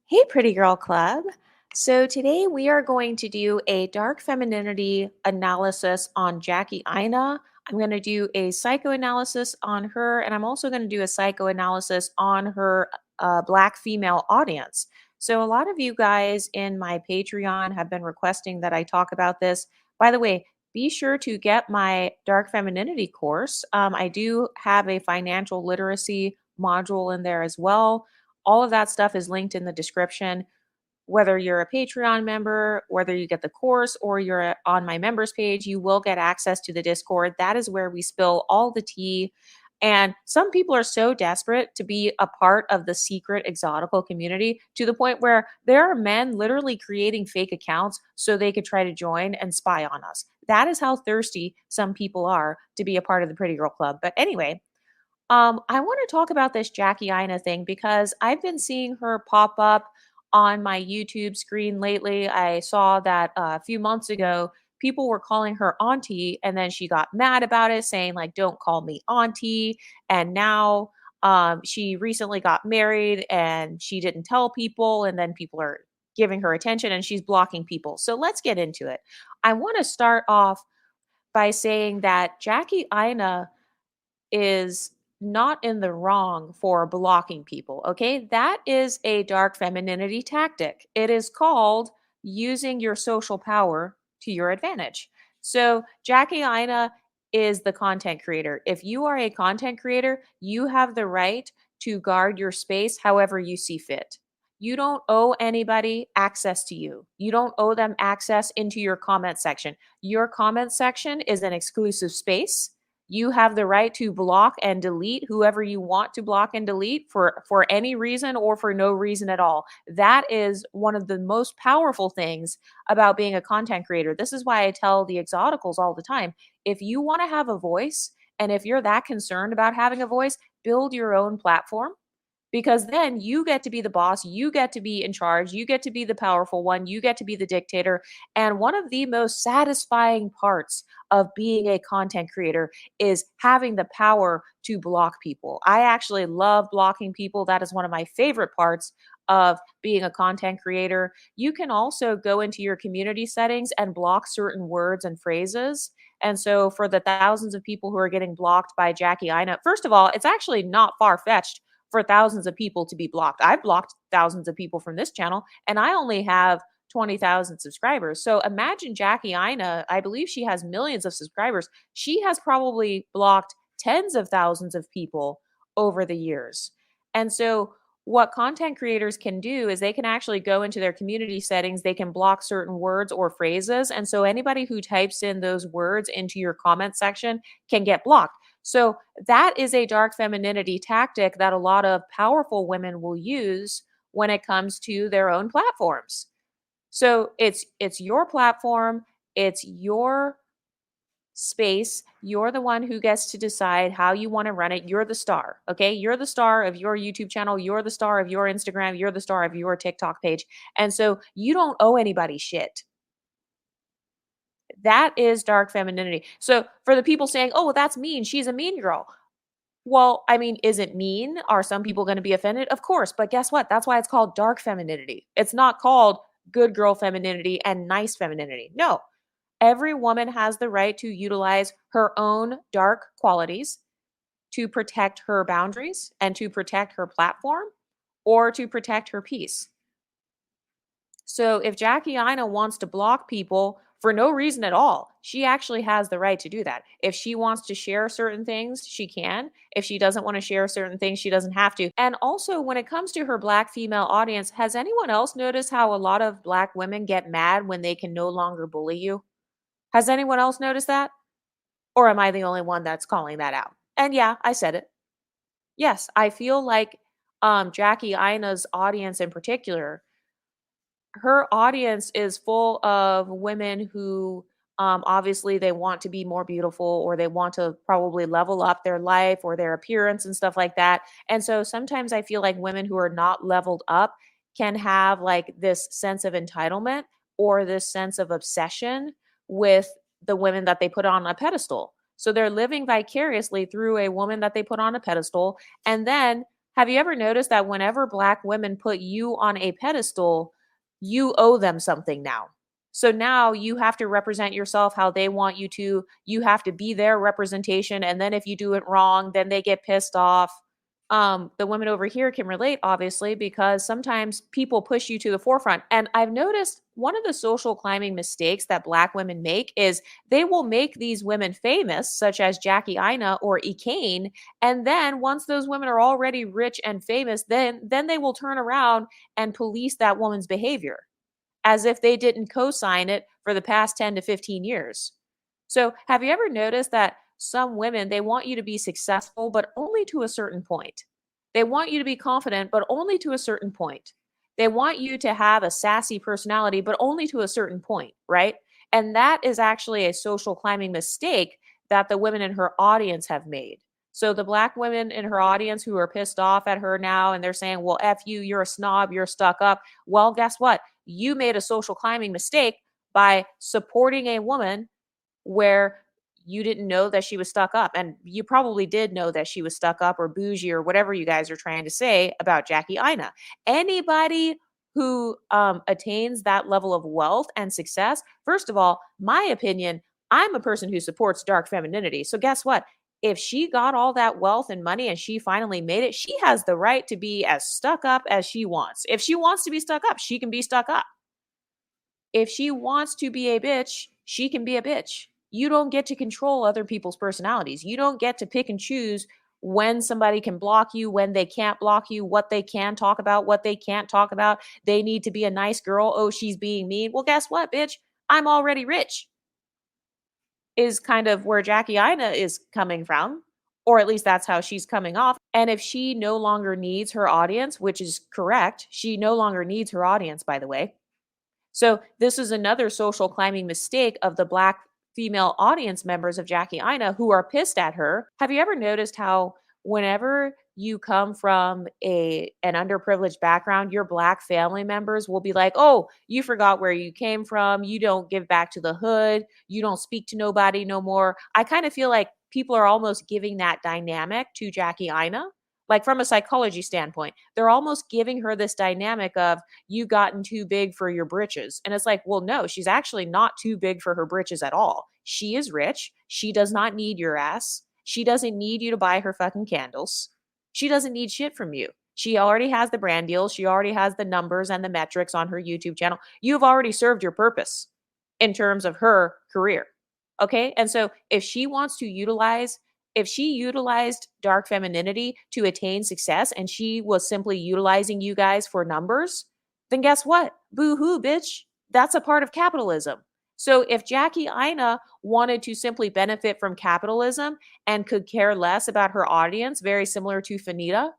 Hey, Pretty Girl Club. So today we are going to do a dark femininity analysis on Jackie Aina. I'm going to do a psychoanalysis on her, and I'm also going to do a psychoanalysis on her Black female audience. So a lot of you guys in my Patreon have been requesting that I talk about this. By the way, be sure to get my dark femininity course. I do have a financial literacy module in there as well. All of that stuff is linked in the description. Whether you're a Patreon member, whether you get the course, or you're on my members page, you will get access to the Discord. That is where we spill all the tea. And some people are so desperate to be a part of the secret exotical community to the point where there are men literally creating fake accounts so they could try to join and spy on us. That is how thirsty some people are to be a part of the Pretty Girl Club. But anyway, I want to talk about this Jackie Aina thing because I've been seeing her pop up on my YouTube screen lately. I saw that a few months ago, people were calling her auntie, and then she got mad about it, saying, like, don't call me auntie. And now she recently got married and she didn't tell people, and then people are giving her attention and she's blocking people. So let's get into it. I want to start off by saying that Jackie Aina is not in the wrong for blocking people. Okay. That is a dark femininity tactic. It is called using your social power to your advantage. So, Jackie Aina is the content creator. If you are a content creator, you have the right to guard your space however you see fit. You don't owe anybody access to you. You don't owe them access into your comment section. Your comment section is an exclusive space. You have the right to block and delete whoever you want to block and delete for any reason or for no reason at all. That is one of the most powerful things about being a content creator. This is why I tell the exoticals all the time, if you want to have a voice and if you're that concerned about having a voice, build your own platform, because then you get to be the boss, you get to be in charge, you get to be the powerful one, you get to be the dictator. And one of the most satisfying parts of being a content creator is having the power to block people. I actually love blocking people. That is one of my favorite parts of being a content creator. You can also go into your community settings and block certain words and phrases. And so, for the thousands of people who are getting blocked by Jackie Aina, first of all, it's actually not far fetched for thousands of people to be blocked. I've blocked thousands of people from this channel, and I only have 20,000 subscribers. So imagine Jackie Aina, I believe she has millions of subscribers. She has probably blocked tens of thousands of people over the years. And so what content creators can do is they can actually go into their community settings, they can block certain words or phrases. And so anybody who types in those words into your comment section can get blocked. So that is a dark femininity tactic that a lot of powerful women will use when it comes to their own platforms. So it's your platform, it's your space. You're the one who gets to decide how you want to run it. You're the star, okay? You're the star of your YouTube channel, you're the star of your Instagram, you're the star of your TikTok page. And so you don't owe anybody shit. That is dark femininity. So for the people saying, "Oh, well, that's mean. She's a mean girl." Well, I mean, is it mean? Are some people going to be offended? Of course. But guess what? That's why it's called dark femininity. It's not called good girl femininity and nice femininity. No, every woman has the right to utilize her own dark qualities to protect her boundaries and to protect her platform or to protect her peace. So if Jackie Aina wants to block people for no reason at all, she actually has the right to do that. If she wants to share certain things, she can. If she doesn't want to share certain things, she doesn't have to. And also, when it comes to her Black female audience, has anyone else noticed how a lot of Black women get mad when they can no longer bully you? Has anyone else noticed that? Or am I the only one that's calling that out? And yeah, I said it. Yes, I feel like Jackie Aina's audience in particular, her audience is full of women who obviously they want to be more beautiful, or they want to probably level up their life or their appearance and stuff like that. And so sometimes I feel like women who are not leveled up can have like this sense of entitlement or this sense of obsession with the women that they put on a pedestal. So they're living vicariously through a woman that they put on a pedestal, and then Have you ever noticed that whenever Black women put you on a pedestal, you owe them something now? So now you have to represent yourself how they want you to. You have to be their representation. And then if you do it wrong, then they get pissed off. The women over here can relate, obviously, because sometimes people push you to the forefront. And I've noticed one of the social climbing mistakes that Black women make is they will make these women famous, such as Jackie Aina or Ekane, and then once those women are already rich and famous, then they will turn around and police that woman's behavior as if they didn't co-sign it for the past 10 to 15 years. So, have you ever noticed that some women they want you to be successful but only to a certain point? They want you to be confident but only to a certain point. They want you to have a sassy personality but only to a certain point, right? And that is actually a social climbing mistake that the women in her audience have made. So the Black women in her audience who are pissed off at her now and they're saying, "Well, F you, you're a snob, you're stuck up." Well, guess what? You made a social climbing mistake by supporting a woman where you didn't know that she was stuck up. And you probably did know that she was stuck up or bougie or whatever you guys are trying to say about Jackie Aina. Anybody who attains that level of wealth and success, first of all, my opinion, I'm a person who supports dark femininity. So guess what? If she got all that wealth and money and she finally made it, she has the right to be as stuck up as she wants. If she wants to be stuck up, she can be stuck up. If she wants to be a bitch, she can be a bitch. You don't get to control other people's personalities. You don't get to pick and choose when somebody can block you, when they can't block you, what they can talk about, what they can't talk about. They need to be a nice girl. Oh, she's being mean. Well, guess what, bitch? I'm already rich, is kind of where Jackie Aina is coming from, or at least that's how she's coming off. And if she no longer needs her audience, which is correct, she no longer needs her audience, by the way, so this is another social climbing mistake of the Black female audience members of Jackie Aina who are pissed at her. Have you ever noticed how whenever you come from an underprivileged background, your Black family members will be like, "Oh, you forgot where you came from. You don't give back to the hood. You don't speak to nobody no more." I kind of feel like people are almost giving that dynamic to Jackie Aina. Like from a psychology standpoint, they're almost giving her this dynamic of you gotten too big for your britches. And it's like, well, no, she's actually not too big for her britches at all. She is rich. She does not need your ass. She doesn't need you to buy her fucking candles. She doesn't need shit from you. She already has the brand deals. She already has the numbers and the metrics on her YouTube channel. You've already served your purpose in terms of her career. Okay. And so if she utilized dark femininity to attain success and she was simply utilizing you guys for numbers, then guess what? Boo hoo, bitch. That's a part of capitalism. So if Jackie Aina wanted to simply benefit from capitalism and could care less about her audience, very similar to Fanita,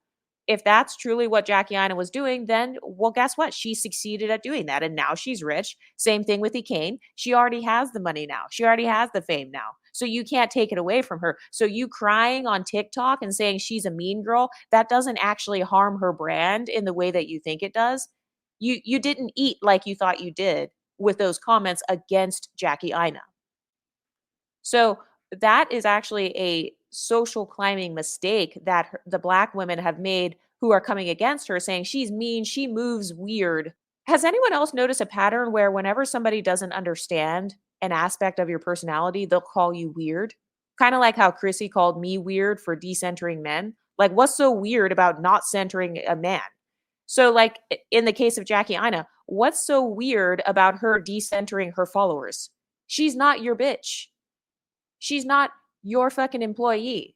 if that's truly what Jackie Aina was doing, then, well, guess what? She succeeded at doing that. And now she's rich. Same thing with Ekane. She already has the money now. She already has the fame now. So you can't take it away from her. So you crying on TikTok and saying she's a mean girl, that doesn't actually harm her brand in the way that you think it does. You didn't eat like you thought you did with those comments against Jackie Aina. So that is actually a social climbing mistake that the Black women have made who are coming against her, saying she's mean, she moves weird. Has anyone else noticed a pattern where whenever somebody doesn't understand an aspect of your personality, they'll call you weird? Kind of like how Chrissy called me weird for decentering men. Like, what's so weird about not centering a man? So, like in the case of Jackie Aina, what's so weird about her decentering her followers? She's not your bitch. She's not your fucking employee.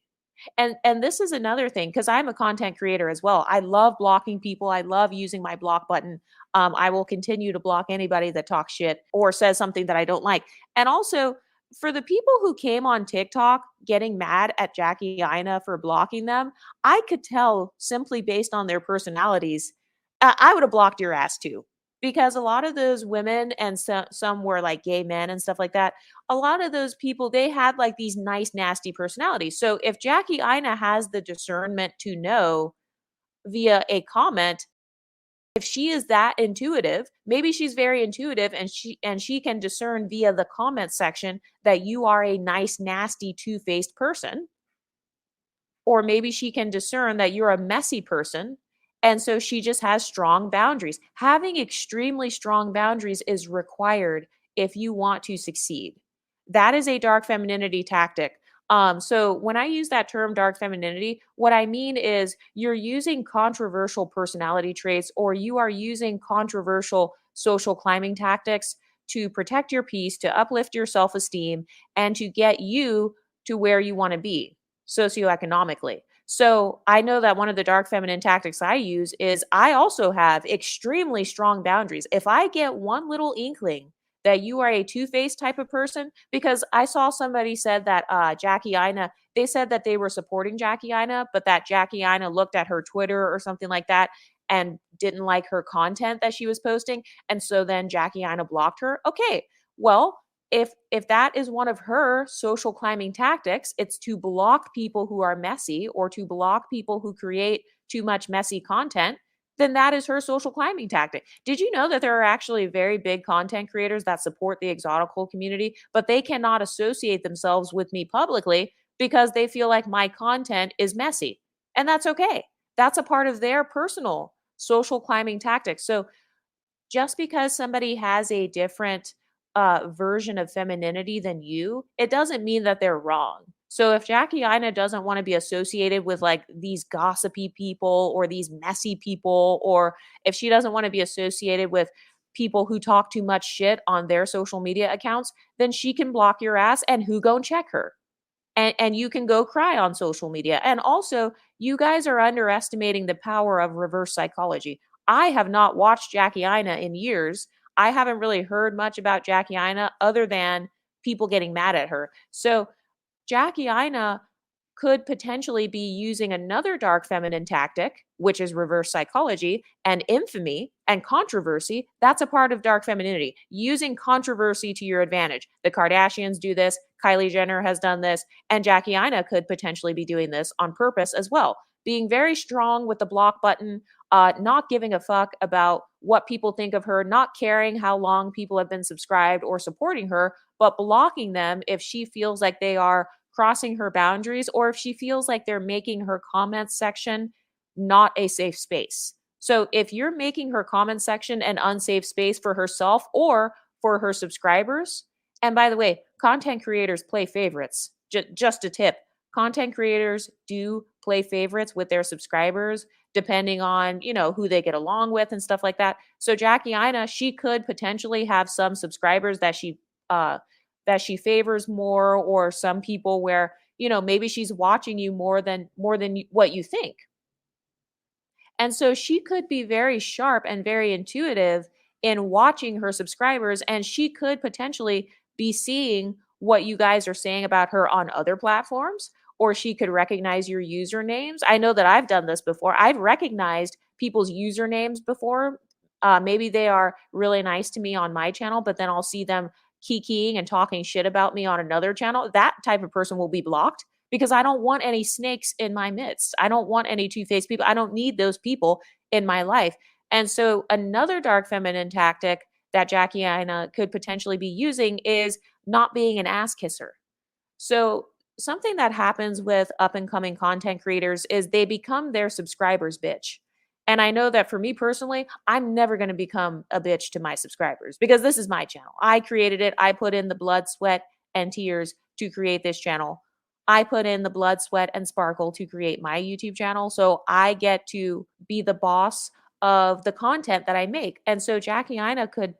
And this is another thing because I'm a content creator as well. I love blocking people. I love using my block button. I will continue to block anybody that talks shit or says something that I don't like. And also, for the people who came on TikTok getting mad at Jackie Aina for blocking them, I could tell simply based on their personalities, I would have blocked your ass too. Because a lot of those women and some were like gay men and stuff like that, a lot of those people they had like these nice nasty personalities. So if Jackie Aina has the discernment to know via a comment, if she is that intuitive, maybe she's very intuitive and she can discern via the comment section that you are a nice nasty two-faced person. Or maybe she can discern that you're a messy person. And so she just has strong boundaries. Having extremely strong boundaries is required if you want to succeed. That is a dark femininity tactic. So when I use that term dark femininity, what I mean is you're using controversial personality traits or you are using controversial social climbing tactics to protect your peace, to uplift your self esteem, and to get you to where you want to be socioeconomically. So I know that one of the dark feminine tactics I use is I also have extremely strong boundaries. If I get one little inkling that you are a two-faced type of person, because I saw somebody said that Jackie Ina, they said that they were supporting Jackie Ina, but that Jackie Ina looked at her Twitter or something like that and didn't like her content that she was posting. And so then Jackie Ina blocked her. Okay. Well, if that is one of her social climbing tactics, it's to block people who are messy or to block people who create too much messy content, then that is her social climbing tactic. Did you know that there are actually very big content creators that support the exotical community, but they cannot associate themselves with me publicly because they feel like my content is messy? And that's okay. That's a part of their personal social climbing tactics. So just because somebody has a different version of femininity than you, it doesn't mean that they're wrong. So if Jackie Ina doesn't want to be associated with like these gossipy people or these messy people, or if she doesn't want to be associated with people who talk too much shit on their social media accounts, then she can block your ass and who go and check her and you can go cry on social media. And also, you guys are underestimating the power of reverse psychology. I have not watched Jackie Ina in years. I haven't really heard much about Jackie Ina other than people getting mad at her. So Jackie Ina could potentially be using another dark feminine tactic, which is reverse psychology and infamy and controversy. That's a part of dark femininity, using controversy to your advantage. The Kardashians do this, Kylie Jenner has done this, and Jackie Ina could potentially be doing this on purpose as well. Being very strong with the block button, not giving a fuck about what people think of her, not caring how long people have been subscribed or supporting her, but blocking them if she feels like they are crossing her boundaries or if she feels like they're making her comment section not a safe space. So if you're making her comment section an unsafe space for herself or for her subscribers, and by the way, content creators play favorites. Just a tip. Content creators do play favorites with their subscribers depending on, who they get along with and stuff like that. So Jackie Ina, she could potentially have some subscribers uh that she favors more or some people where, maybe she's watching you more than what you think. And so she could be very sharp and very intuitive in watching her subscribers, and she could potentially be seeing what you guys are saying about her on other platforms, or she could recognize your usernames. I know that I've done this before. I've recognized people's usernames before. Maybe they are really nice to me on my channel, but then I'll see them kikiing and talking shit about me on another channel. That type of person will be blocked because I don't want any snakes in my midst. I don't want any two-faced people. I don't need those people in my life. And so another dark feminine tactic that Jackie Aina could potentially be using is not being an ass kisser. So something that happens with up and coming content creators is they become their subscribers bitch. And I know that for me personally, I'm never going to become a bitch to my subscribers because this is my channel. I created it. I put in the blood, sweat, and tears to create this channel. I put in the blood, sweat, and sparkle to create my YouTube channel. So I get to be the boss of the content that I make. And so Jackie Aina could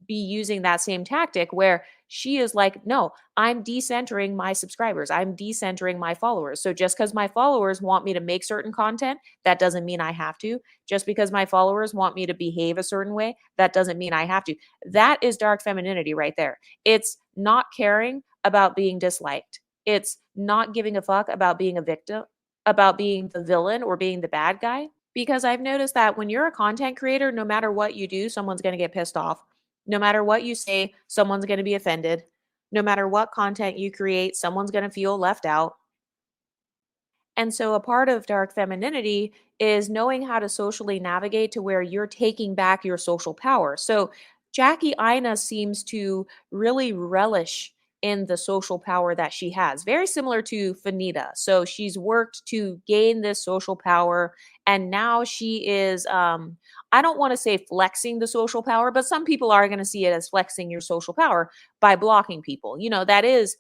be using that same tactic where she is like, no, I'm decentering my subscribers. I'm decentering my followers. So just because my followers want me to make certain content, that doesn't mean I have to. Just because my followers want me to behave a certain way, that doesn't mean I have to. That is dark femininity right there. It's not caring about being disliked. It's not giving a fuck about being a victim, about being the villain or being the bad guy. Because I've noticed that when you're a content creator, no matter what you do, someone's going to get pissed off. No matter what you say, someone's going to be offended. No matter what content you create, someone's going to feel left out. And so a part of dark femininity is knowing how to socially navigate to where you're taking back your social power. So Jackie Aina seems to really relish in the social power that she has. Very similar to Fanita. So she's worked to gain this social power, and now she is I don't want to say flexing the social power, but some people are going to see it as flexing your social power by blocking people. That is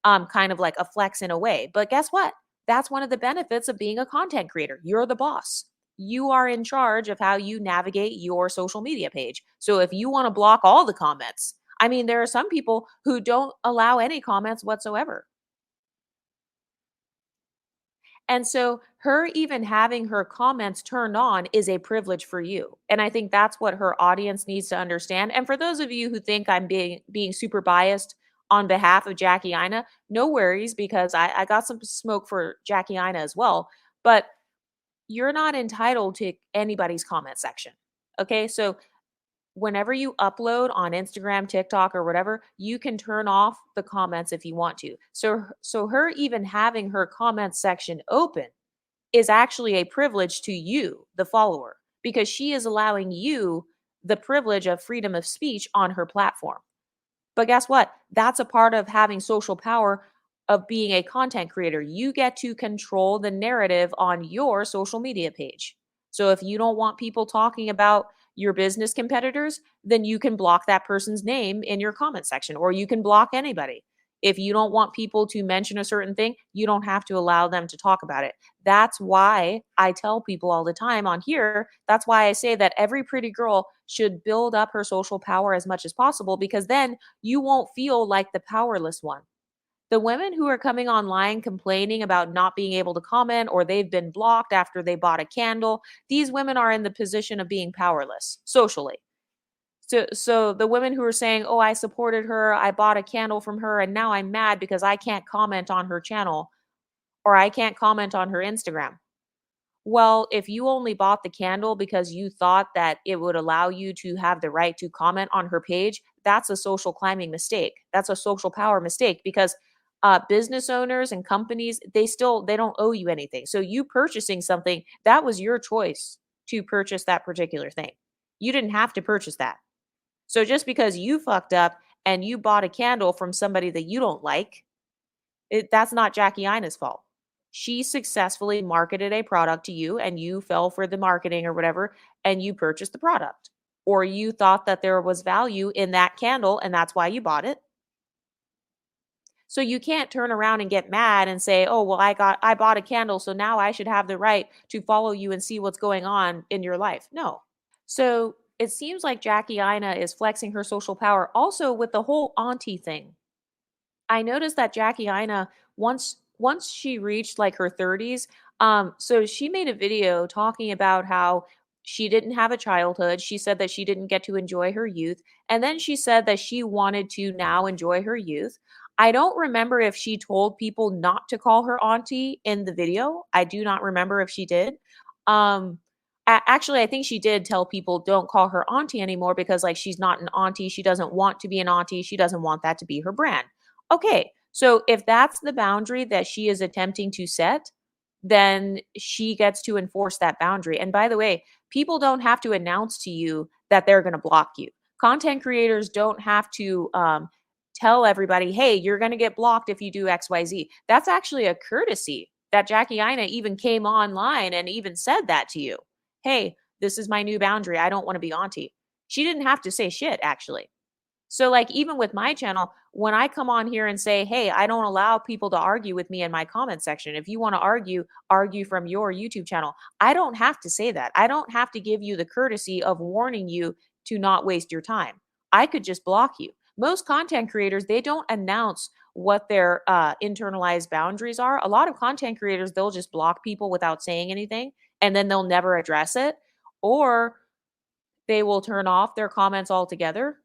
kind of like a flex in a way. But guess what? That's one of the benefits of being a content creator. You're the boss. You are in charge of how you navigate your social media page. So if you want to block all the comments, I mean, there are some people who don't allow any comments whatsoever. And so, her even having her comments turned on is a privilege for you. And I think that's what her audience needs to understand. And for those of you who think I'm being super biased on behalf of Jackie Ina, no worries, because I got some smoke for Jackie Ina as well. But you're not entitled to anybody's comment section. Okay. So whenever you upload on Instagram, TikTok, or whatever, you can turn off the comments if you want to. So her even having her comment section open is actually a privilege to you, the follower, because she is allowing you the privilege of freedom of speech on her platform. But guess what? That's a part of having social power of being a content creator. You get to control the narrative on your social media page. So if you don't want people talking about your business competitors, then you can block that person's name in your comment section, or you can block anybody. If you don't want people to mention a certain thing, you don't have to allow them to talk about it. That's why I tell people all the time on here. That's why I say that every pretty girl should build up her social power as much as possible, because then you won't feel like the powerless one. The women who are coming online complaining about not being able to comment, or they've been blocked after they bought a candle, these women are in the position of being powerless socially. So the women who are saying, "Oh, I supported her, I bought a candle from her, and now I'm mad because I can't comment on her channel or I can't comment on her Instagram." Well, if you only bought the candle because you thought that it would allow you to have the right to comment on her page, that's a social climbing mistake. That's a social power mistake, because business owners and companies, they don't owe you anything. So you purchasing something, that was your choice to purchase that particular thing. You didn't have to purchase that. So just because you fucked up and you bought a candle from somebody that you don't like, that's not Jackie Ina's fault. She successfully marketed a product to you, and you fell for the marketing or whatever, and you purchased the product. Or you thought that there was value in that candle and that's why you bought it. So you can't turn around and get mad and say, "Oh, well, I bought a candle, so now I should have the right to follow you and see what's going on in your life." No. So it seems like Jackie Ina is flexing her social power also with the whole auntie thing. I noticed that Jackie Ina, once she reached like her 30s, so she made a video talking about how she didn't have a childhood. She said that she didn't get to enjoy her youth, and then she said that she wanted to now enjoy her youth. I don't remember if she told people not to call her auntie in the video. I do not remember if she did. Um Actually, I think she did tell people don't call her auntie anymore, because like she's not an auntie, she doesn't want to be an auntie, she doesn't want that to be her brand. Okay, so if that's the boundary that she is attempting to set, then she gets to enforce that boundary. And by the way, people don't have to announce to you that they're going to block you. Content creators don't have to tell everybody, "Hey, you're going to get blocked if you do XYZ." That's actually a courtesy that Jackie Ina even came online and even said that to you. "Hey, this is my new boundary. I don't want to be auntie." She didn't have to say shit, actually. So, like, even with my channel, when I come on here and say, "Hey, I don't allow people to argue with me in my comment section. If you want to argue, argue from your YouTube channel." I don't have to say that. I don't have to give you the courtesy of warning you to not waste your time. I could just block you. Most content creators, they don't announce what their internalized boundaries are. A lot of content creators, they'll just block people without saying anything, and then they'll never address it, or they will turn off their comments altogether.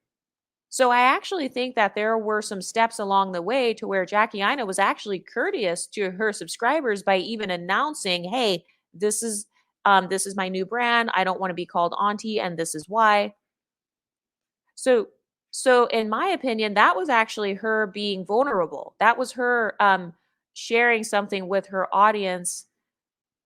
So I actually think that there were some steps along the way to where Jackie Ina was actually courteous to her subscribers by even announcing, "Hey, this is my new brand. I don't want to be called auntie, and this is why." So so in my opinion, that was actually her being vulnerable. That was her sharing something with her audience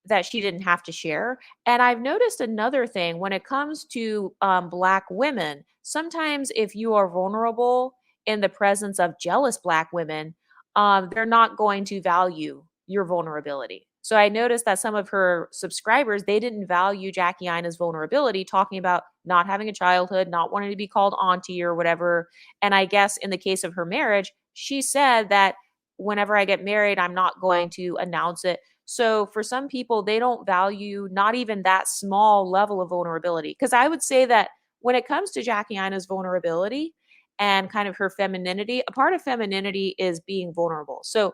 that she didn't have to share. And I've noticed another thing when it comes to Black women. Sometimes if you are vulnerable, in the presence of jealous Black women, they're not going to value your vulnerability. So I noticed that some of her subscribers, they didn't value Jackie Ina's vulnerability, talking about not having a childhood, not wanting to be called auntie or whatever. And I guess in the case of her marriage, she said that whenever I get married, I'm not going to announce it. So for some people, they don't value not even that small level of vulnerability. Because I would say that when it comes to Jackie Ina's vulnerability and kind of her femininity, a part of femininity is being vulnerable. So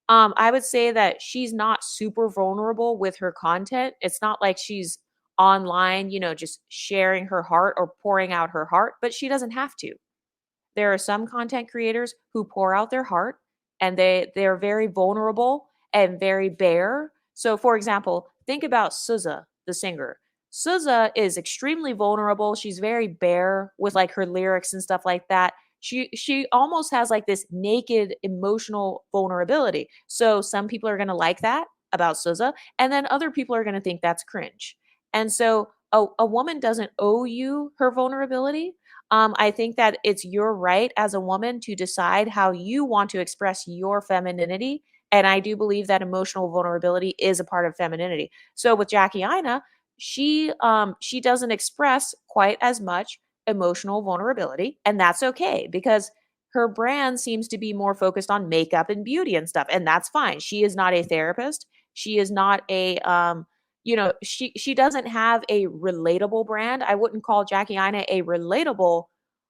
I would say that she's not super vulnerable with her content. It's not like she's online, just sharing her heart or pouring out her heart, but she doesn't have to. There are some content creators who pour out their heart and they're very vulnerable and very bare. So for example, think about SZA, the singer. SZA is extremely vulnerable. She's very bare with like her lyrics and stuff like that. She almost has like this naked emotional vulnerability. So some people are going to like that about SZA, and then other people are going to think that's cringe. And so a woman doesn't owe you her vulnerability. I think that it's your right as a woman to decide how you want to express your femininity. And I do believe that emotional vulnerability is a part of femininity. So with Jackie Aina, she doesn't express quite as much emotional vulnerability, and that's okay because her brand seems to be more focused on makeup and beauty and stuff, and that's fine. She is not a therapist. She is not a she doesn't have a relatable brand. I wouldn't call Jackie Aina a relatable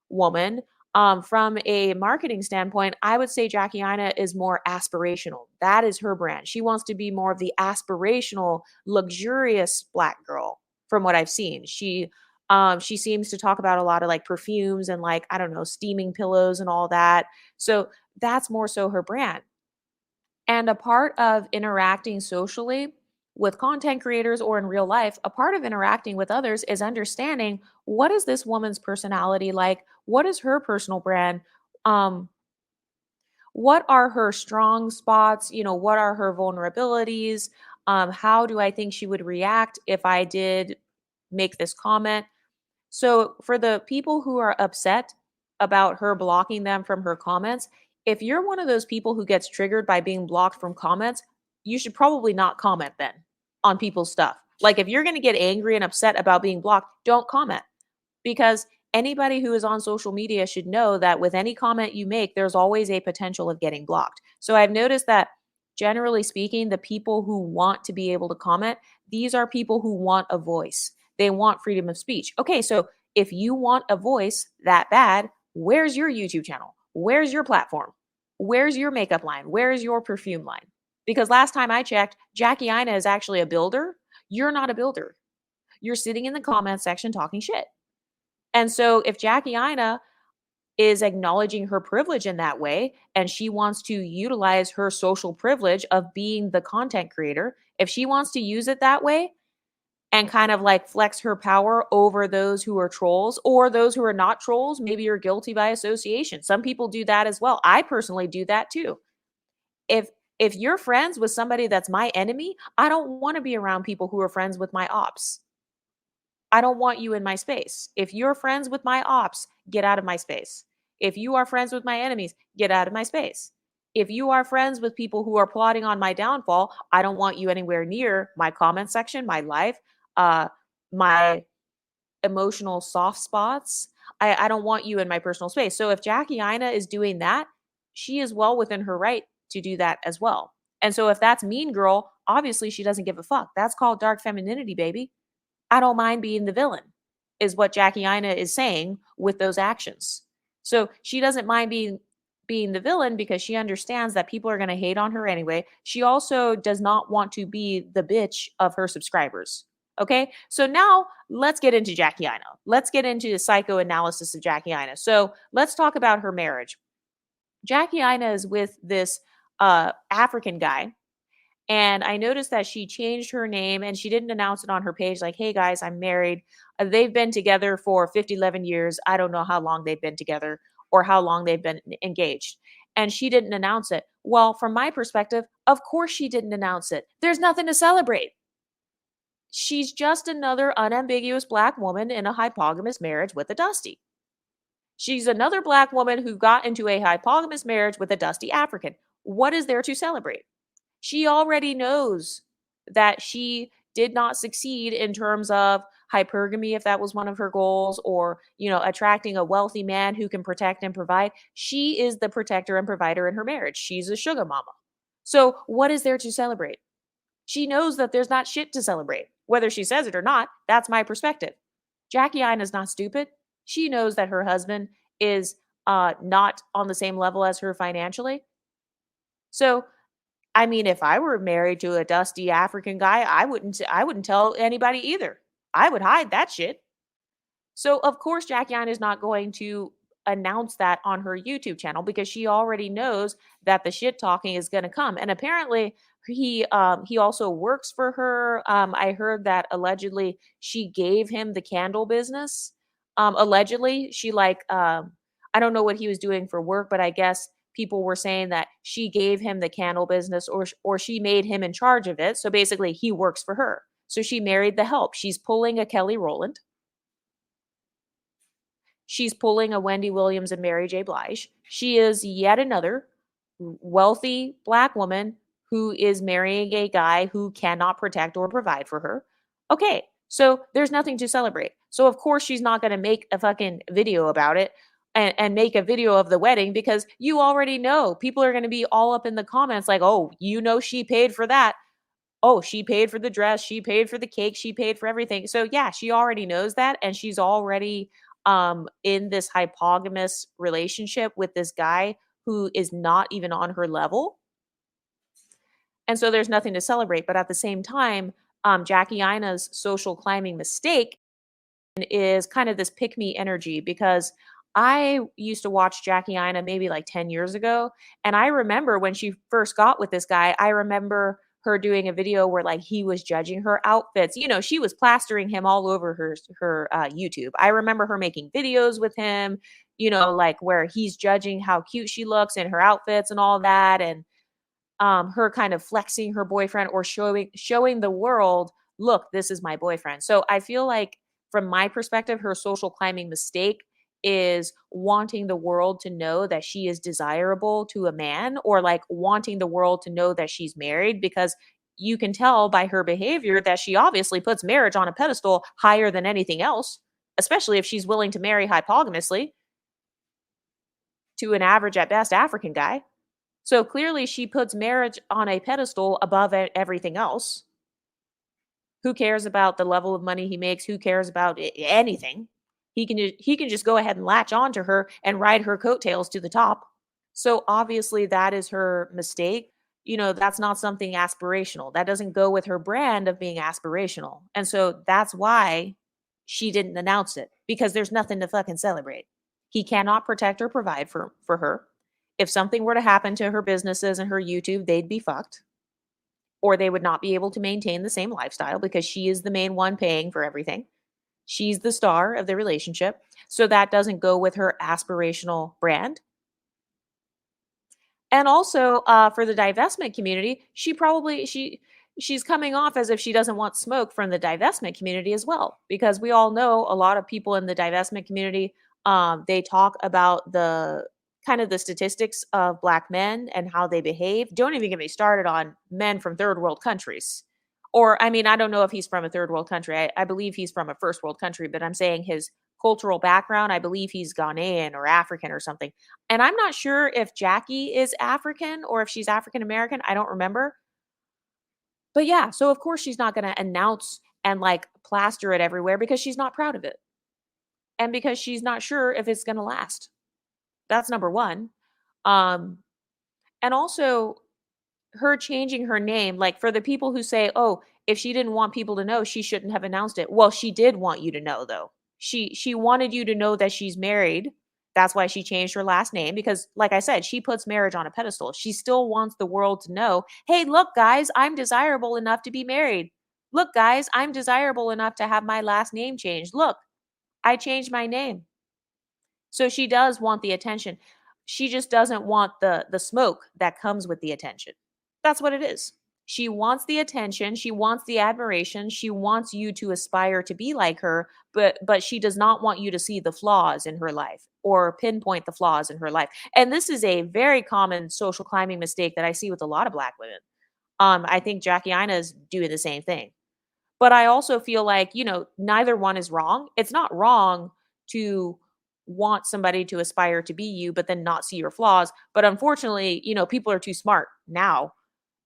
woman. From a marketing standpoint, I would say Jackie Aina is more aspirational. That is her brand. She wants to be more of the aspirational, luxurious Black girl. From what I've seen, she seems to talk about a lot of like perfumes and like I don't know, steaming pillows and all that. So that's more so her brand. And a part of interacting socially with content creators or in real life, a part of interacting with others is understanding what is this woman's personality like? What is her personal brand? Um, what are her strong spots? What are her vulnerabilities? How do I think she would react if I did make this comment? So, for the people who are upset about her blocking them from her comments, if you're one of those people who gets triggered by being blocked from comments, you should probably not comment then on people's stuff. Like, if you're going to get angry and upset about being blocked, don't comment because anybody who is on social media should know that with any comment you make, there's always a potential of getting blocked. So I've noticed that generally speaking, the people who want to be able to comment, these are people who want a voice. They want freedom of speech. Okay, so if you want a voice that bad, where's your YouTube channel? Where's your platform? Where's your makeup line? Where's your perfume line? Because last time I checked, Jackie Aina is actually a builder. You're not a builder. You're sitting in the comment section talking shit. And so if Jackie Aina is acknowledging her privilege in that way and she wants to utilize her social privilege of being the content creator, if she wants to use it that way and kind of like flex her power over those who are trolls or those who are not trolls, maybe you're guilty by association. Some people do that as well. I personally do that too. If if you're friends with somebody that's my enemy, I don't want to be around people who are friends with my ops. I don't want you in my space. If you're friends with my ops, get out of my space. If you are friends with my enemies, get out of my space. If you are friends with people who are plotting on my downfall, I don't want you anywhere near my comment section, my life, my emotional soft spots. I don't want you in my personal space. So if Jackie Aina is doing that, she is well within her right to do that as well. And so if that's mean girl, obviously she doesn't give a fuck. That's called dark femininity, baby. I don't mind being the villain, is what Jackie Aina is saying with those actions. So she doesn't mind being the villain because she understands that people are going to hate on her anyway. She also does not want to be the bitch of her subscribers. Okay, so now let's get into Jackie Aina. Let's get into the psychoanalysis of Jackie Aina. So let's talk about her marriage. Jackie Aina is with this African guy, and I noticed that she changed her name and she didn't announce it on her page, like, hey guys, I'm married. They've been together for 11 years. I don't know how long they've been together or how long they've been engaged. And she didn't announce it. Well, from my perspective, of course she didn't announce it. There's nothing to celebrate. She's just another unambiguous Black woman in a hypogamous marriage with a Dusty. She's another black woman who got into a hypogamous marriage with a dusty African. What is there to celebrate? She already knows that she did not succeed in terms of hypergamy, if that was one of her goals, or, attracting a wealthy man who can protect and provide. She is the protector and provider in her marriage. She's a sugar mama. So what is there to celebrate? She knows that there's not shit to celebrate. Whether she says it or not, that's my perspective. Jackie Ina's not stupid. She knows that her husband is not on the same level as her financially. So, I mean, if I were married to a dusty African guy, I wouldn't tell anybody either. I would hide that shit. So, of course, Jackie is not going to announce that on her YouTube channel because she already knows that the shit talking is going to come. And apparently, he also works for her. I heard that allegedly she gave him the candle business. Allegedly, I don't know what he was doing for work, but I guess people were saying that she gave him the candle business, or she made him in charge of it. So basically, he works for her. So she married the help. She's pulling a Kelly Rowland. She's pulling a Wendy Williams and Mary J. Blige. She is yet another wealthy black woman who is marrying a guy who cannot protect or provide for her. Okay, so there's nothing to celebrate. So of course she's not going to make a fucking video about it and make a video of the wedding because you already know people are going to be all up in the comments like, oh, she paid for that. Oh, she paid for the dress, she paid for the cake, she paid for everything. So yeah, she already knows that and she's already in this hypogamous relationship with this guy who is not even on her level. And so there's nothing to celebrate, but at the same time, Jackie Ina's social climbing mistake is kind of this pick me energy because I used to watch Jackie Aina maybe like 10 years ago. And I remember when she first got with this guy, I remember her doing a video where like he was judging her outfits. She was plastering him all over her YouTube. I remember her making videos with him, like where he's judging how cute she looks in her outfits and all that. And her kind of flexing her boyfriend or showing the world, look, this is my boyfriend. So I feel like from my perspective, her social climbing mistake is wanting the world to know that she is desirable to a man, or like wanting the world to know that she's married, because you can tell by her behavior that she obviously puts marriage on a pedestal higher than anything else, especially if she's willing to marry hypogamously to an average at best African guy. So clearly she puts marriage on a pedestal above everything else. Who cares about the level of money he makes? Who cares about anything? He can just go ahead and latch on to her and ride her coattails to the top. So obviously that is her mistake. That's not something aspirational. That doesn't go with her brand of being aspirational. And so that's why she didn't announce it, because there's nothing to fucking celebrate. He cannot protect or provide for her. If something were to happen to her businesses and her YouTube, they'd be fucked. Or they would not be able to maintain the same lifestyle because she is the main one paying for everything. She's the star of the relationship. So that doesn't go with her aspirational brand. And also for the divestment community, she's coming off as if she doesn't want smoke from the divestment community as well, because we all know a lot of people in the divestment community, they talk about the kind of the statistics of black men and how they behave. Don't even get me started on men from third world countries. Or, I mean, I don't know if he's from a third world country. I believe he's from a first world country, but I'm saying his cultural background, I believe he's Ghanaian or African or something. And I'm not sure if Jackie is African or if she's African American. I don't remember. But yeah, so of course she's not going to announce and like plaster it everywhere because she's not proud of it. And because she's not sure if it's going to last. That's number one. Um, and also, her changing her name, like for the people who say, "Oh, if she didn't want people to know, she shouldn't have announced it." Well, she did want you to know though. She wanted you to know that she's married. That's why she changed her last name, because like I said, she puts marriage on a pedestal. She still wants the world to know, "Hey, look guys, I'm desirable enough to be married. Look guys, I'm desirable enough to have my last name changed. Look, I changed my name." So she does want the attention. She just doesn't want the smoke that comes with the attention. That's what it is. She wants the attention, she wants the admiration, she wants you to aspire to be like her, but she does not want you to see the flaws in her life or pinpoint the flaws in her life. And this is a very common social climbing mistake that I see with a lot of black women. I think Jackie Aina is doing the same thing. But I also feel like, neither one is wrong. It's not wrong to want somebody to aspire to be you, but then not see your flaws. But unfortunately, people are too smart now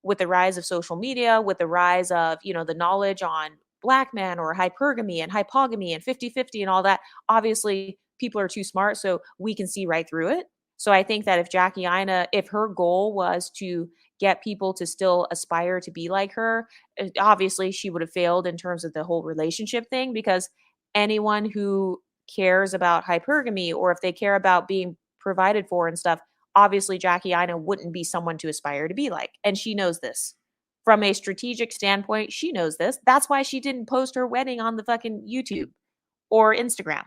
with the rise of social media, with the rise of, the knowledge on black men or hypergamy and hypogamy and 50-50 and all that. Obviously, people are too smart, so we can see right through it. So I think that if Jackie Aina, if her goal was to get people to still aspire to be like her, obviously she would have failed in terms of the whole relationship thing, because anyone who cares about hypergamy, or if they care about being provided for and stuff, obviously Jackie Aina wouldn't be someone to aspire to be like. And she knows this. From a strategic standpoint, she knows this. That's why she didn't post her wedding on the fucking YouTube or Instagram,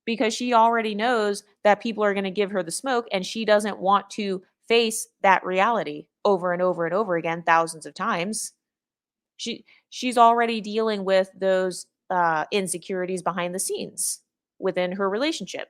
because she already knows that people are going to give her the smoke, and she doesn't want to face that reality over and over and over again thousands of times. She's already dealing with those insecurities behind the scenes within her relationship.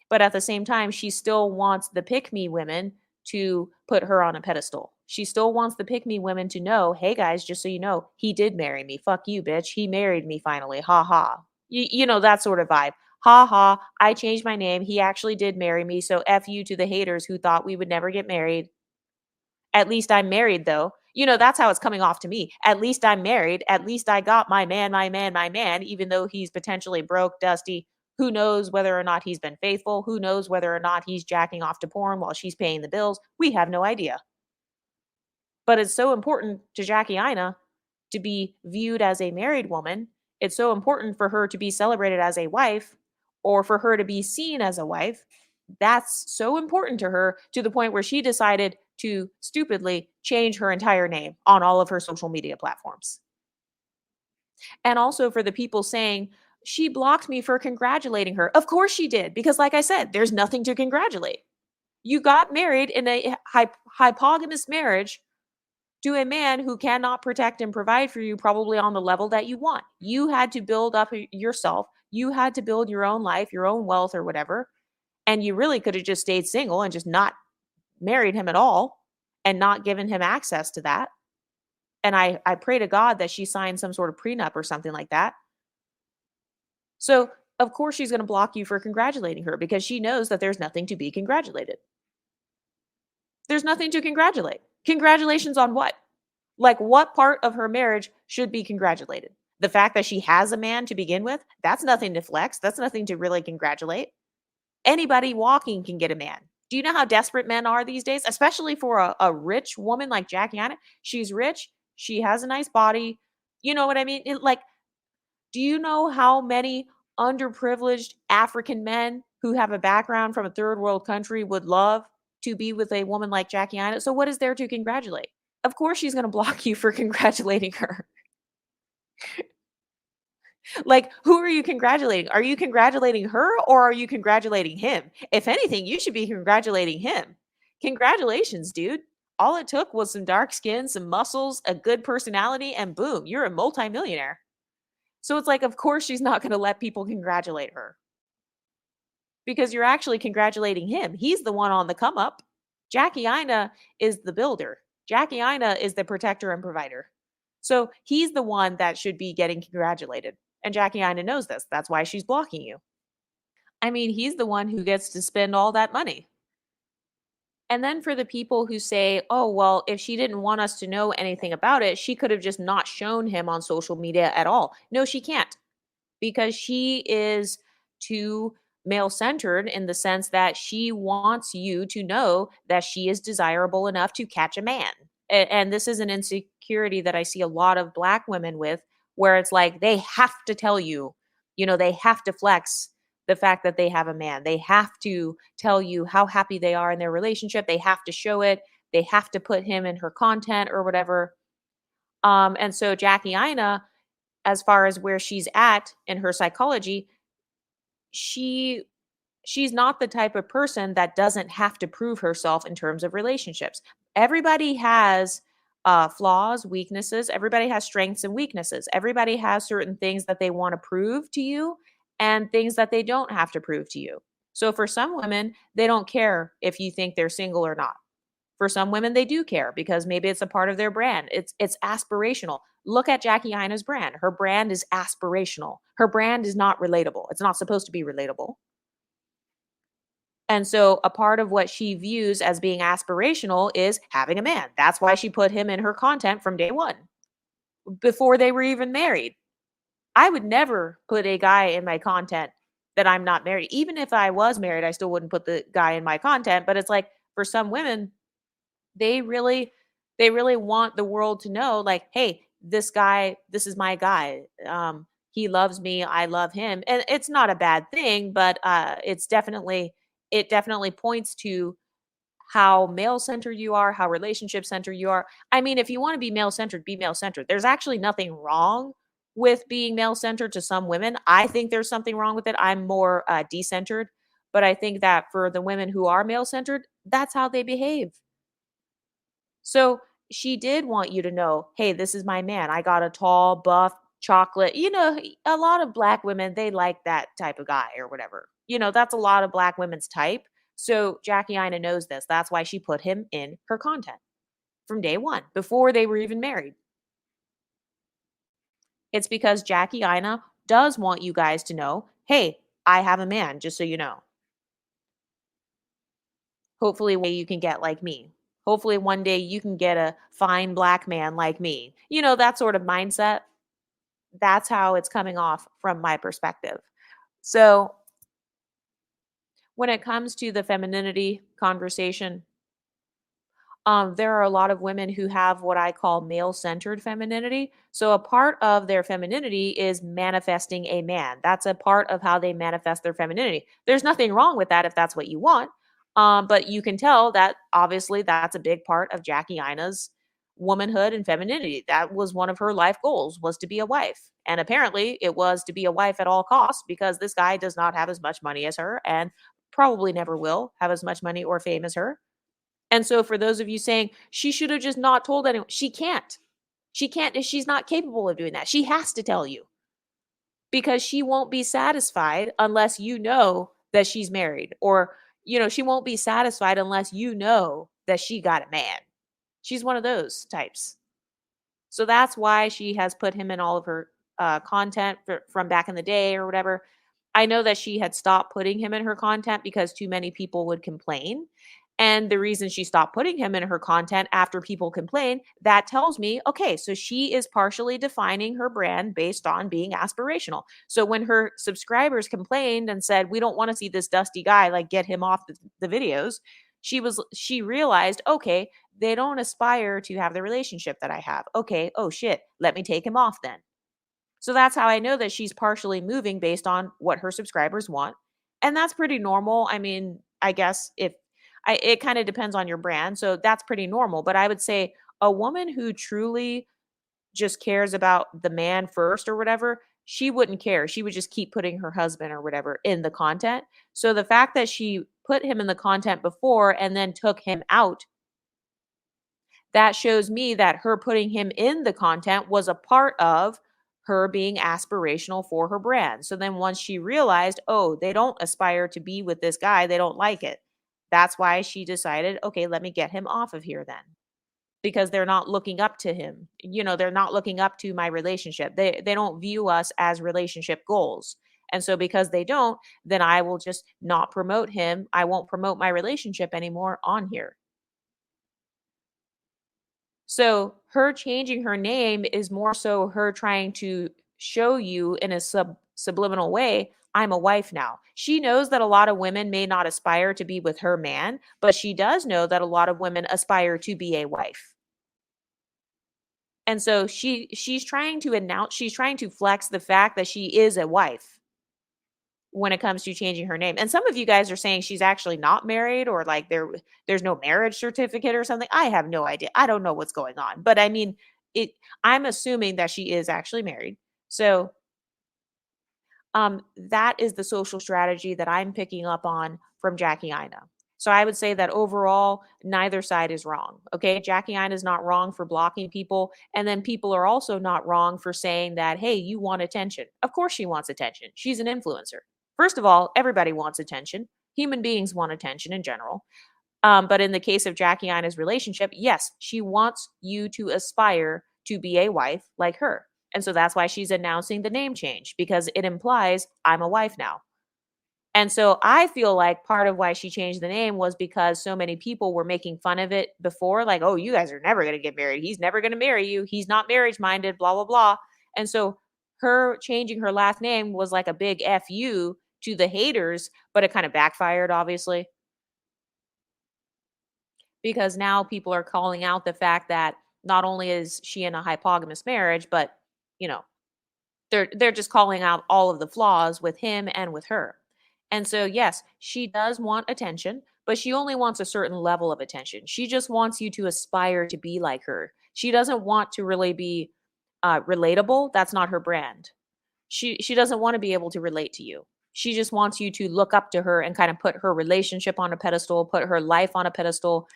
But at the same time, she still wants the pick me women to put her on a pedestal. She still wants the pick me women to know, hey guys, just so you know, he did marry me. Fuck you, bitch. He married me finally. Ha ha. That sort of vibe. Ha ha. I changed my name. He actually did marry me. So F you to the haters who thought we would never get married. At least I'm married, though. That's how it's coming off to me. At least I'm married. At least I got my man, my man, my man, even though he's potentially broke, dusty. Who knows whether or not he's been faithful? Who knows whether or not he's jacking off to porn while she's paying the bills? We have no idea. But it's so important to Jackie Aina to be viewed as a married woman. It's so important for her to be celebrated as a wife, or for her to be seen as a wife. That's so important to her, to the point where she decided to stupidly change her entire name on all of her social media platforms. And also for the people saying, she blocked me for congratulating her. Of course she did, because like I said, there's nothing to congratulate. You got married in a hypogamous marriage to a man who cannot protect and provide for you, probably on the level that you want. You had to build up yourself. You had to build your own life, your own wealth, or whatever. And you really could have just stayed single and just not married him at all and not given him access to that. And I pray to God that she signed some sort of prenup or something like that. So, of course, she's going to block you for congratulating her, because she knows that there's nothing to be congratulated. There's nothing to congratulate. Congratulations on what? Like, what part of her marriage should be congratulated? The fact that she has a man to begin with? That's nothing to flex. That's nothing to really congratulate. Anybody walking can get a man. Do you know how desperate men are these days? Especially for a rich woman like Jackie Aina. She's rich. She has a nice body. You know what I mean? Do you know how many underprivileged African men who have a background from a third world country would love to be with a woman like Jackie Aina? So what is there to congratulate? Of course she's going to block you for congratulating her. Like, who are you congratulating? Are you congratulating her, or are you congratulating him? If anything, you should be congratulating him. Congratulations, dude. All it took was some dark skin, some muscles, a good personality, and boom, you're a multimillionaire. So it's like, of course, she's not going to let people congratulate her, because you're actually congratulating him. He's the one on the come up. Jackie Aina is the builder. Jackie Aina is the protector and provider. So he's the one that should be getting congratulated. And Jackie Aina knows this. That's why she's blocking you. I mean, he's the one who gets to spend all that money. And then for the people who say, oh, well, if she didn't want us to know anything about it, she could have just not shown him on social media at all. No, she can't, because she is too male centered, in the sense that she wants you to know that she is desirable enough to catch a man. And this is an insecurity that I see a lot of black women with, where it's like they have to tell you, they have to flex the fact that they have a man. They have to tell you how happy they are in their relationship. They have to show it. They have to put him in her content or whatever. And so Jackie Aina, as far as where she's at in her psychology, she she's not the type of person that doesn't have to prove herself in terms of relationships. Everybody has flaws, weaknesses. Everybody has strengths and weaknesses. Everybody has certain things that they want to prove to you and things that they don't have to prove to you. So for some women, they don't care if you think they're single or not. For some women, they do care because maybe it's a part of their brand. It's aspirational. Look at Jackie Ina's brand. Her brand is aspirational. Her brand is not relatable. It's not supposed to be relatable. And so a part of what she views as being aspirational is having a man. That's why she put him in her content from day one, before they were even married. I would never put a guy in my content that I'm not married. Even if I was married, I still wouldn't put the guy in my content. But it's like for some women, they really they really want the world to know, like, hey, this guy, this is my guy. He loves me, I love him. And it's not a bad thing, but it definitely points to how male centered you are, how relationship centered you are. I mean, if you want to be male centered, be male centered. There's actually nothing wrong with being male centered to some women. I think there's something wrong with it. I'm more decentered, but I think that for the women who are male centered, that's how they behave. So she did want you to know, hey, this is my man. I got a tall, buff, chocolate. A lot of black women, they like that type of guy or whatever. That's a lot of black women's type. So Jackie Ina knows this. That's why she put him in her content from day one, before they were even married. It's because Jackie Ina does want you guys to know, hey, I have a man, just so you know. Hopefully, one day you can get like me. Hopefully, one day you can get a fine black man like me. That sort of mindset. That's how it's coming off from my perspective. So, when it comes to the femininity conversation, there are a lot of women who have what I call male centered femininity. So, a part of their femininity is manifesting a man. That's a part of how they manifest their femininity. There's nothing wrong with that if that's what you want. But you can tell that obviously that's a big part of Jackie Ina's womanhood and femininity. That was one of her life goals, was to be a wife. And apparently it was to be a wife at all costs, because this guy does not have as much money as her and probably never will have as much money or fame as her. And so for those of you saying she should have just not told anyone, she can't. She can't. She's not capable of doing that. She has to tell you, because she won't be satisfied unless you know that she's married, or she won't be satisfied unless you know that she got a man. She's one of those types. So that's why she has put him in all of her content from back in the day or whatever. I know that she had stopped putting him in her content because too many people would complain. And the reason she stopped putting him in her content after people complain, that tells me, okay, so she is partially defining her brand based on being aspirational. So when her subscribers complained and said, we don't want to see this dusty guy, like get him off the videos, she realized, okay, they don't aspire to have the relationship that I have. Okay, oh shit, let me take him off then. So that's how I know that she's partially moving based on what her subscribers want. And that's pretty normal. I mean, I guess it kind of depends on your brand. So that's pretty normal. But I would say a woman who truly just cares about the man first or whatever, she wouldn't care. She would just keep putting her husband or whatever in the content. So the fact that she put him in the content before and then took him out, that shows me that her putting him in the content was a part of her being aspirational for her brand. So then once she realized, oh, they don't aspire to be with this guy, they don't like it. That's why she decided, okay, let me get him off of here then. Because they're not looking up to him. They're not looking up to my relationship. They don't view us as relationship goals. And so because they don't, then I will just not promote him. I won't promote my relationship anymore on here. So her changing her name is more so her trying to show you in a subliminal way, I'm a wife now. She knows that a lot of women may not aspire to be with her man, but she does know that a lot of women aspire to be a wife. And so she's trying to announce, she's trying to flex the fact that she is a wife when it comes to changing her name. And some of you guys are saying she's actually not married, or like there's no marriage certificate or something. I have no idea. I don't know what's going on. But I mean, it I'm assuming that she is actually married. So that is the social strategy that I'm picking up on from Jackie Ina. So I would say that overall, neither side is wrong. Okay. Jackie Ine is not wrong for blocking people. And then people are also not wrong for saying that, hey, you want attention. Of course she wants attention. She's an influencer. First of all, everybody wants attention. Human beings want attention in general. But in the case of Jackie Ina's relationship, yes, she wants you to aspire to be a wife like her. And so that's why she's announcing the name change because it implies I'm a wife now. And so I feel like part of why she changed the name was because so many people were making fun of it before, like, oh, you guys are never going to get married. He's never going to marry you. He's not marriage minded, blah, blah, blah. And so her changing her last name was like a big FU to the haters, but it kind of backfired, obviously, because now people are calling out the fact that not only is she in a hypogamous marriage, but, you know, they're just calling out all of the flaws with him and with her. And so yes, she does want attention, but she only wants a certain level of attention. She just wants you to aspire to be like her. She doesn't want to really be relatable. That's not her brand. She doesn't want to be able to relate to you. She just wants you to look up to her and kind of put her relationship on a pedestal, put her life on a pedestal,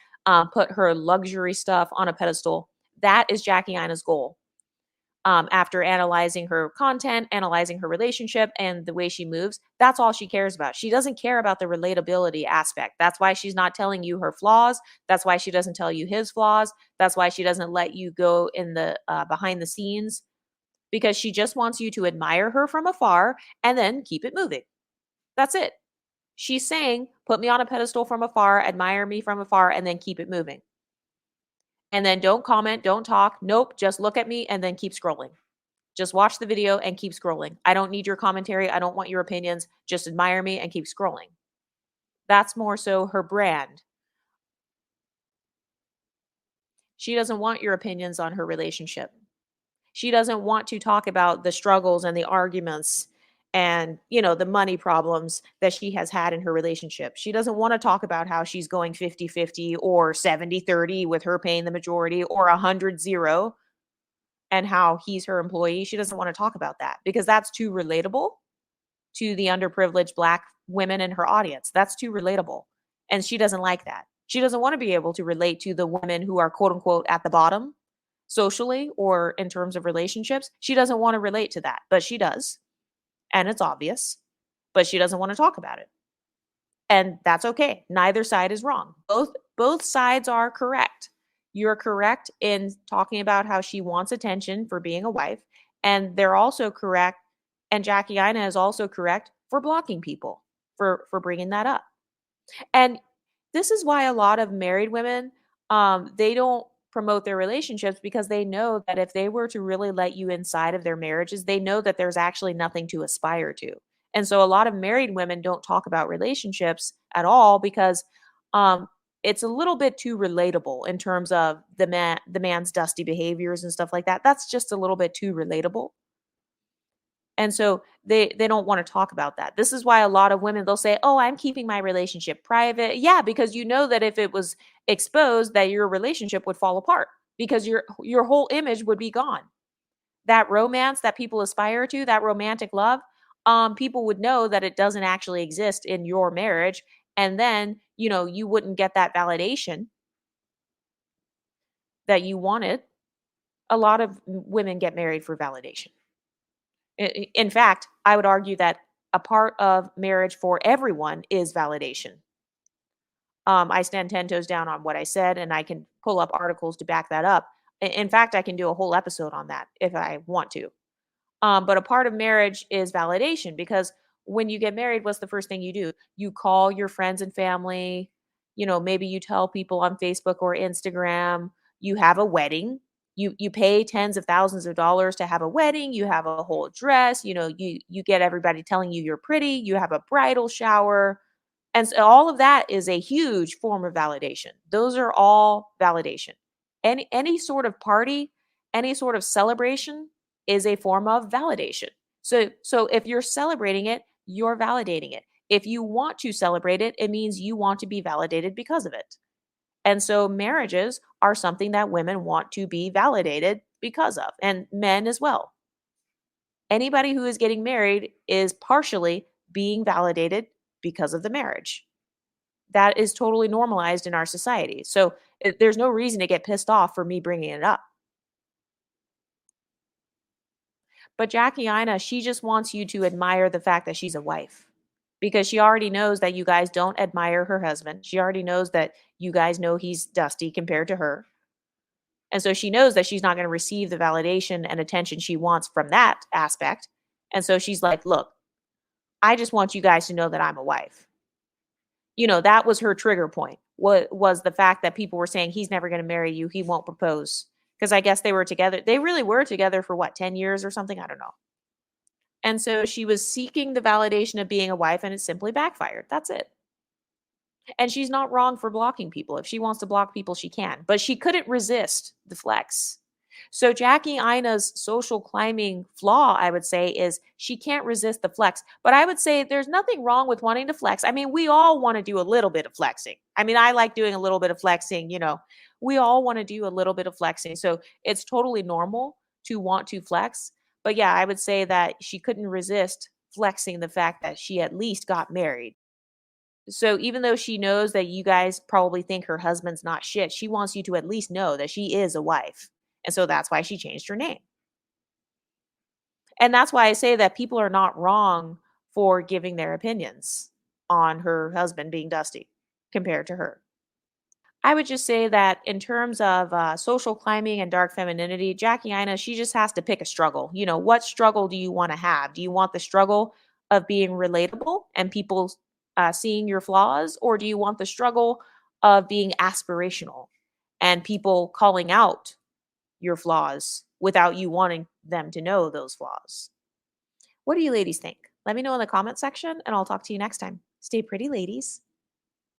put her luxury stuff on a pedestal. That is Jackie Ina's goal. After analyzing her content, analyzing her relationship, and the way she moves, that's all she cares about. She doesn't care about the relatability aspect. That's why she's not telling you her flaws. That's why she doesn't tell you his flaws. That's why she doesn't let you go in the behind the scenes because she just wants you to admire her from afar and then keep it moving. That's it. She's saying, put me on a pedestal from afar, admire me from afar, and then keep it moving. And then don't comment, don't talk. Nope, just look at me and then keep scrolling. Just watch the video and keep scrolling. I don't need your commentary. I don't want your opinions. Just admire me and keep scrolling. That's more so her brand. She doesn't want your opinions on her relationship. She doesn't want to talk about the struggles and the arguments and, the money problems that she has had in her relationship. She doesn't want to talk about how she's going 50-50 or 70-30 with her paying the majority or 100-0 and how he's her employee. She doesn't want to talk about that because that's too relatable to the underprivileged Black women in her audience. That's too relatable. And she doesn't like that. She doesn't want to be able to relate to the women who are quote unquote at the bottom socially or in terms of relationships. She doesn't want to relate to that, but she does. And it's obvious, but she doesn't want to talk about it. And that's okay. Neither side is wrong. Both sides are correct. You're correct in talking about how she wants attention for being a wife, and they're also correct, and Jackie Ina is also correct for blocking people for bringing that up. And this is why a lot of married women, they don't promote their relationships because they know that if they were to really let you inside of their marriages, they know that there's actually nothing to aspire to. And so a lot of married women don't talk about relationships at all because um, it's a little bit too relatable in terms of the man's dusty behaviors and stuff like that. That's just a little bit too relatable. And so they don't want to talk about that. This is why a lot of women they'll say, "Oh, I'm keeping my relationship private." Yeah, because you know that if it was exposed that your relationship would fall apart because your whole image would be gone. That romance that people aspire to, that romantic love, people would know that it doesn't actually exist in your marriage and then, you wouldn't get that validation that you wanted. A lot of women get married for validation. In fact, I would argue that a part of marriage for everyone is validation. I stand 10 toes down on what I said, and I can pull up articles to back that up. In fact, I can do a whole episode on that if I want to. But a part of marriage is validation because when you get married, what's the first thing you do? You call your friends and family. Maybe you tell people on Facebook or Instagram. You have a wedding. You pay tens of thousands of dollars to have a wedding. You have a whole dress. You get everybody telling you you're pretty. You have a bridal shower. And so all of that is a huge form of validation. Those are all validation. Any sort of party, any sort of celebration is a form of validation. So if you're celebrating it, you're validating it. If you want to celebrate it, it means you want to be validated because of it. And so marriages are something that women want to be validated because of, and men as well. Anybody who is getting married is partially being validated because of the marriage. That is totally normalized in our society. So there's no reason to get pissed off for me bringing it up. But Jackie Ina, she just wants you to admire the fact that she's a wife because she already knows that you guys don't admire her husband. She already knows that you guys know he's dusty compared to her. And so she knows that she's not going to receive the validation and attention she wants from that aspect. And so she's like, look, I just want you guys to know that I'm a wife. That was her trigger point. What was the fact that people were saying he's never going to marry you, he won't propose. Because I guess they were together. They really were together for what, 10 years or something? I don't know. And so she was seeking the validation of being a wife and it simply backfired. That's it. And she's not wrong for blocking people. If she wants to block people, she can. But she couldn't resist the flex. So Jackie Ina's social climbing flaw, I would say, is she can't resist the flex. But I would say there's nothing wrong with wanting to flex. I mean, we all want to do a little bit of flexing. I mean, I like doing a little bit of flexing. We all want to do a little bit of flexing. So it's totally normal to want to flex. But yeah, I would say that she couldn't resist flexing the fact that she at least got married. So even though she knows that you guys probably think her husband's not shit, she wants you to at least know that she is a wife. And so that's why she changed her name. And that's why I say that people are not wrong for giving their opinions on her husband being dusty compared to her. I would just say that in terms of social climbing and dark femininity, Jackie Ina, she just has to pick a struggle. What struggle do you want to have? Do you want the struggle of being relatable and people seeing your flaws? Or do you want the struggle of being aspirational and people calling out your flaws without you wanting them to know those flaws? What do you ladies think? Let me know in the comment section and I'll talk to you next time. Stay pretty, ladies.